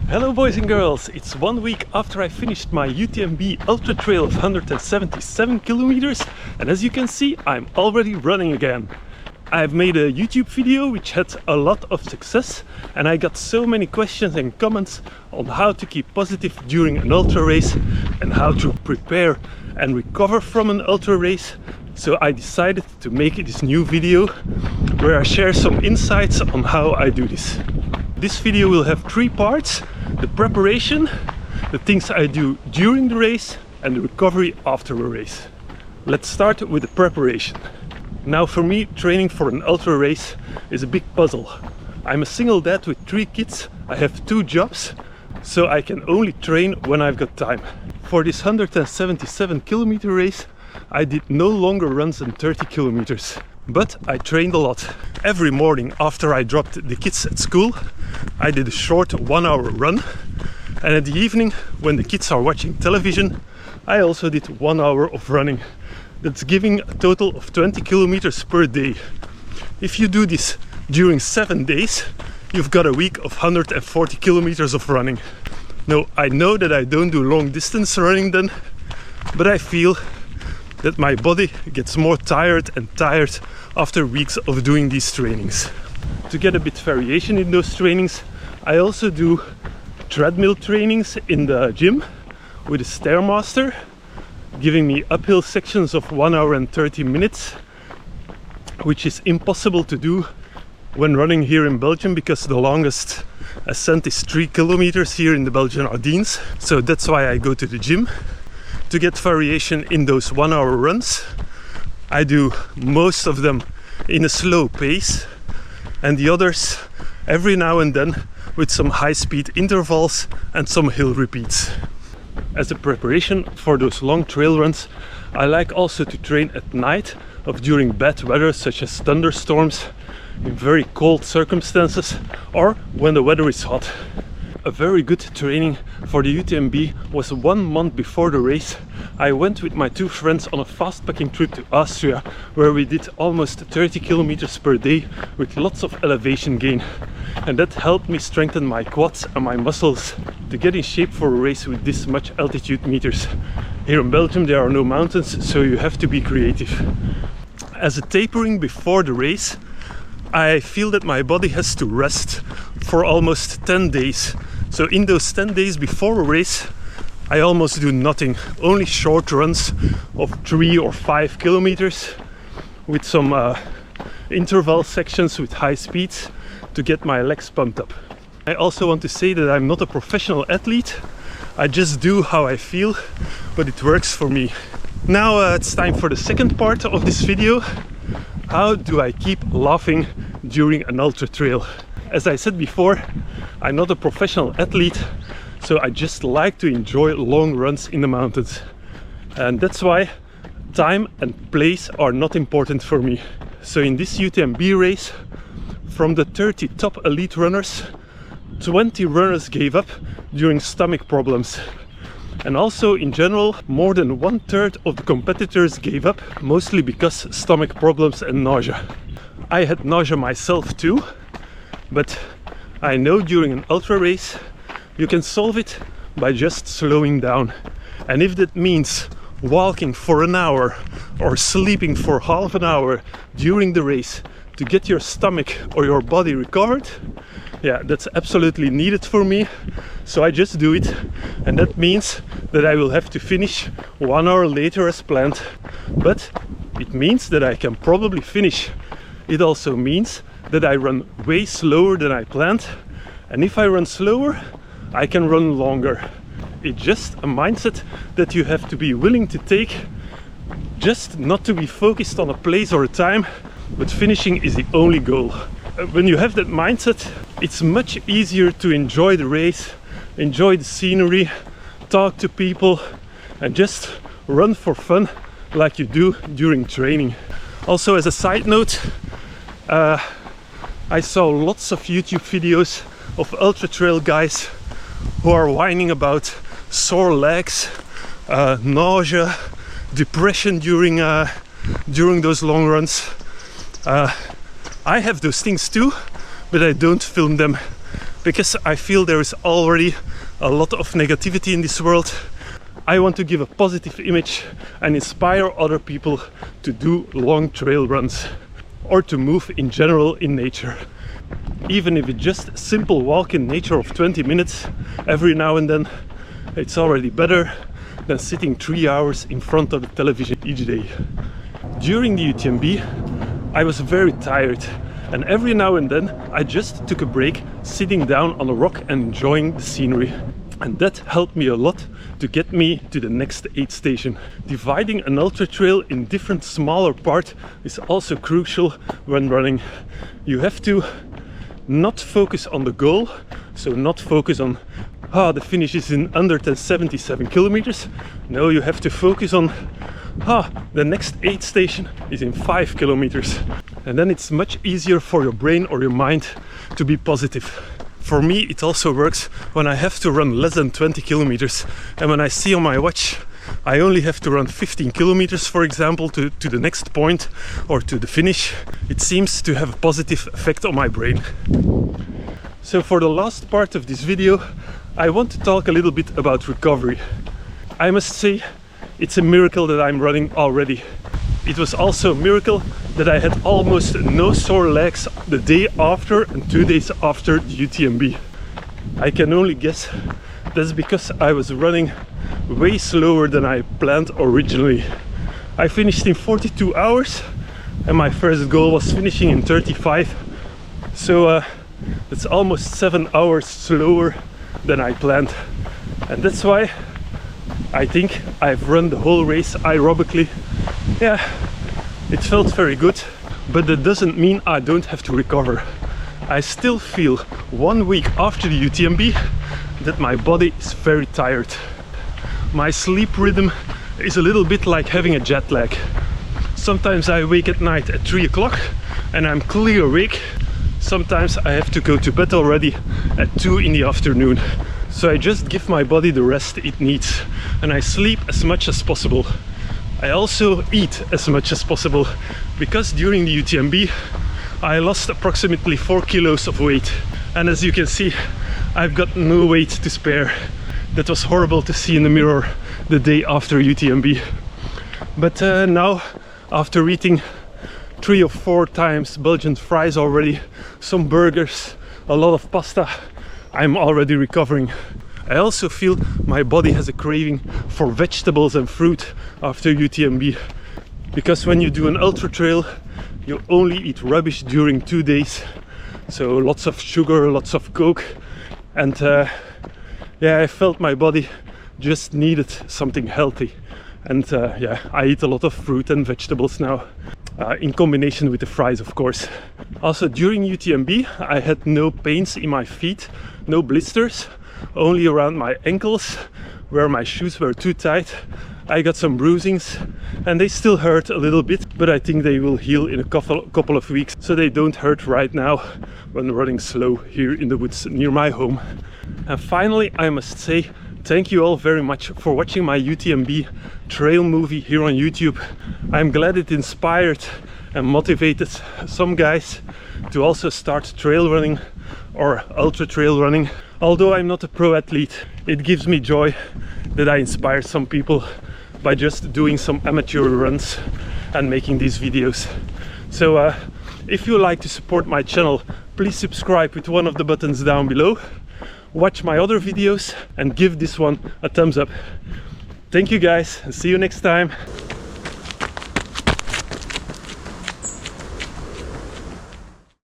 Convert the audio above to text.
Hello boys and girls, it's 1 week after I finished my UTMB ultra trail of 177 kilometers, and as you can see, I'm already running again. I've made a YouTube video which had a lot of success, and I got so many questions and comments on how to keep positive during an ultra race and how to prepare and recover from an ultra race. So I decided to make this new video where I share some insights on how I do this. This video will have 3 parts: the preparation, the things I do during the race, and the recovery after a race. Let's start with the preparation. Now for me, training for an ultra race is a big puzzle. I'm a single dad with 3 kids, I have 2 jobs, so I can only train when I've got time. For this 177 kilometer race, I did no longer runs than 30 kilometers. But I trained a lot. Every morning after I dropped the kids at school, I did a short 1 hour run. And at the evening, when the kids are watching television, I also did 1 hour of running. That's giving a total of 20 kilometers per day. If you do this during 7 days, you've got a week of 140 kilometers of running. Now, I know that I don't do long distance running then, but I feel that my body gets more tired and tired after weeks of doing these trainings. To get a bit variation in those trainings, I also do treadmill trainings in the gym with a Stairmaster, giving me uphill sections of 1 hour and 30 minutes, which is impossible to do when running here in Belgium because the longest ascent is 3 kilometers here in the Belgian Ardennes. So that's why I go to the gym. To get variation in those 1 hour runs, I do most of them in a slow pace, and the others every now and then with some high speed intervals and some hill repeats. As a preparation for those long trail runs, I like also to train at night or during bad weather such as thunderstorms, in very cold circumstances, or when the weather is hot. A very good training for the UTMB was 1 month before the race. I went with my 2 friends on a fast packing trip to Austria, where we did almost 30 kilometers per day with lots of elevation gain. And that helped me strengthen my quads and my muscles to get in shape for a race with this much altitude meters. Here in Belgium there are no mountains, so you have to be creative. As a tapering before the race, I feel that my body has to rest for almost 10 days. So in those 10 days before a race, I almost do nothing. Only short runs of 3 or 5 kilometers with some interval sections with high speeds to get my legs pumped up. I also want to say that I'm not a professional athlete. I just do how I feel, but it works for me. Now it's time for the second part of this video. How do I keep laughing during an ultra trail? As I said before, I'm not a professional athlete, so I just like to enjoy long runs in the mountains. And that's why time and place are not important for me. So in this UTMB race, from the 30 top elite runners, 20 runners gave up during stomach problems. And also in general, more than 1/3 of the competitors gave up, mostly because stomach problems and nausea. I had nausea myself too, but I know during an ultra race you can solve it by just slowing down. And if that means walking for an hour or sleeping for half an hour during the race to get your stomach or your body recovered, yeah, that's absolutely needed for me. So I just do it, and that means that I will have to finish 1 hour later as planned. But it means that I can probably finish. It also means that I run way slower than I planned, and if I run slower, I can run longer. It's just a mindset that you have to be willing to take, just not to be focused on a place or a time, but finishing is the only goal. When you have that mindset, it's much easier to enjoy the race, enjoy the scenery, talk to people, and just run for fun like you do during training. Also, as a side note, I saw lots of YouTube videos of ultra trail guys who are whining about sore legs, nausea, depression during those long runs. I have those things too, but I don't film them. because I feel there is already a lot of negativity in this world. I want to give a positive image and inspire other people to do long trail runs or to move in general in nature. Even if it's just a simple walk in nature of 20 minutes every now and then, it's already better than sitting 3 hours in front of the television each day. During the UTMB, I was very tired, and every now and then I just took a break sitting down on a rock and enjoying the scenery. And that helped me a lot to get me to the next aid station. Dividing an ultra trail in different smaller parts is also crucial when running. You have to not focus on the goal, so not focus on the finish is in under 77 kilometers. No, you have to focus on the next aid station is in 5 kilometers. And then it's much easier for your brain or your mind to be positive. For me, it also works when I have to run less than 20 kilometers, and when I see on my watch I only have to run 15 kilometers, for example, to the next point or to the finish. It seems to have a positive effect on my brain. So for the last part of this video, I want to talk a little bit about recovery. I must say, it's a miracle that I'm running already. It was also a miracle that I had almost no sore legs the day after and 2 days after the UTMB. I can only guess that's because I was running way slower than I planned originally. I finished in 42 hours and my first goal was finishing in 35. So it's almost 7 hours slower than I planned. And that's why I think I've run the whole race aerobically. Yeah, it felt very good, but that doesn't mean I don't have to recover. I still feel 1 week after the UTMB that my body is very tired. My sleep rhythm is a little bit like having a jet lag. Sometimes I wake at night at 3 o'clock and I'm clear awake. Sometimes I have to go to bed already at 2 in the afternoon. So I just give my body the rest it needs and I sleep as much as possible. I also eat as much as possible, because during the UTMB I lost approximately 4 kilos of weight, and as you can see, I've got no weight to spare. That was horrible to see in the mirror the day after UTMB. But now, after eating 3 or 4 times Belgian fries already, some burgers, a lot of pasta, I'm already recovering. I also feel my body has a craving for vegetables and fruit after UTMB, because when you do an ultra trail you only eat rubbish during 2 days, so lots of sugar, lots of coke, and yeah, I felt my body just needed something healthy, and yeah, I eat a lot of fruit and vegetables now, in combination with the fries, of course. Also during UTMB I had no pains in my feet, no blisters, only around my ankles where my shoes were too tight. I got some bruisings and they still hurt a little bit, but I think they will heal in a couple of weeks, so they don't hurt right now when running slow here in the woods near my home. And finally, I must say thank you all very much for watching my UTMB trail movie here on YouTube. I'm glad it inspired and motivated some guys to also start trail running or ultra trail running. Although I'm not a pro athlete, it gives me joy that I inspire some people by just doing some amateur runs and making these videos. So if you like to support my channel, please subscribe with one of the buttons down below. Watch my other videos and give this one a thumbs up. Thank you guys, and see you next time.